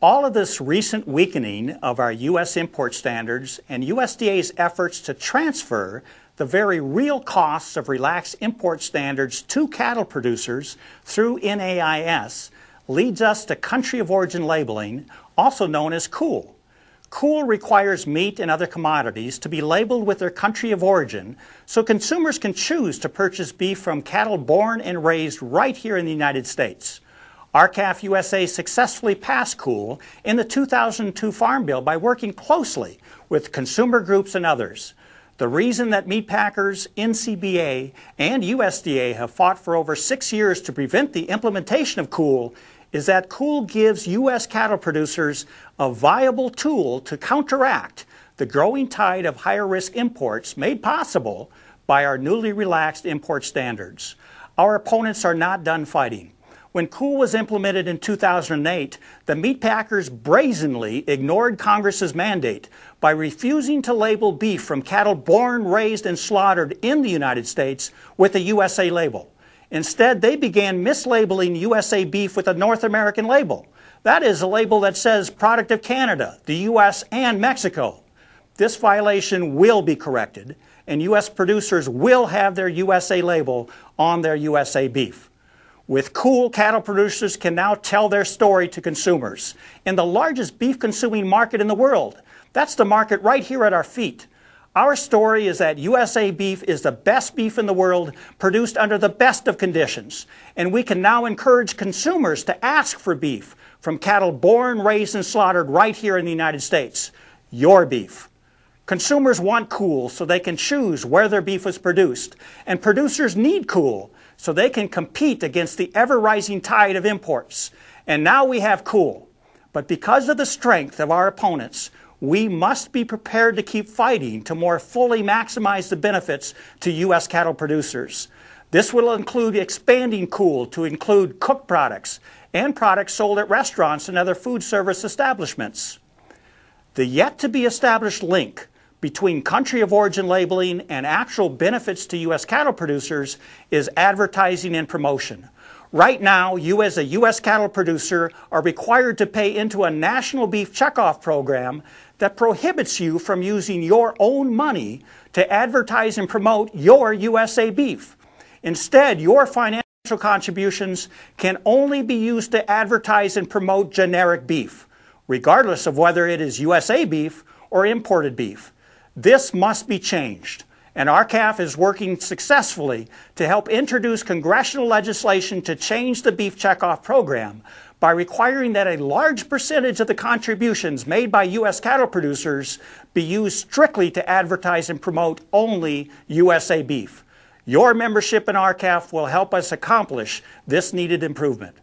All of this recent weakening of our U.S. import standards and USDA's efforts to transfer the very real costs of relaxed import standards to cattle producers through NAIS leads us to country of origin labeling, also known as COOL. COOL requires meat and other commodities to be labeled with their country of origin so consumers can choose to purchase beef from cattle born and raised right here in the United States. R-CALF USA successfully passed COOL in the 2002 Farm Bill by working closely with consumer groups and others. The reason that meat packers, NCBA, and USDA have fought for over 6 years to prevent the implementation of COOL is that COOL gives U.S. cattle producers a viable tool to counteract the growing tide of higher-risk imports made possible by our newly relaxed import standards. Our opponents are not done fighting. When COOL was implemented in 2008, the meat packers brazenly ignored Congress's mandate by refusing to label beef from cattle born, raised, and slaughtered in the United States with a USA label. Instead, they began mislabeling USA beef with a North American label. That is a label that says product of Canada, the U.S., and Mexico. This violation will be corrected, and U.S. producers will have their USA label on their USA beef. With COOL, cattle producers can now tell their story to consumers in the largest beef-consuming market in the world. That's the market right here at our feet. Our story is that USA beef is the best beef in the world, produced under the best of conditions. And we can now encourage consumers to ask for beef from cattle born, raised, and slaughtered right here in the United States. Your beef. Consumers want COOL so they can choose where their beef was produced. And producers need COOL so they can compete against the ever-rising tide of imports. And now we have COOL. But because of the strength of our opponents, we must be prepared to keep fighting to more fully maximize the benefits to U.S. cattle producers. This will include expanding COOL to include cooked products and products sold at restaurants and other food service establishments. The yet-to-be-established link between country of origin labeling and actual benefits to U.S. cattle producers is advertising and promotion. Right now, you as a U.S. cattle producer are required to pay into a national beef checkoff program that prohibits you from using your own money to advertise and promote your USA beef. Instead, your financial contributions can only be used to advertise and promote generic beef, regardless of whether it is USA beef or imported beef. This must be changed, and R-CALF is working successfully to help introduce congressional legislation to change the beef checkoff program by requiring that a large percentage of the contributions made by U.S. cattle producers be used strictly to advertise and promote only USA beef. Your membership in R-CALF will help us accomplish this needed improvement.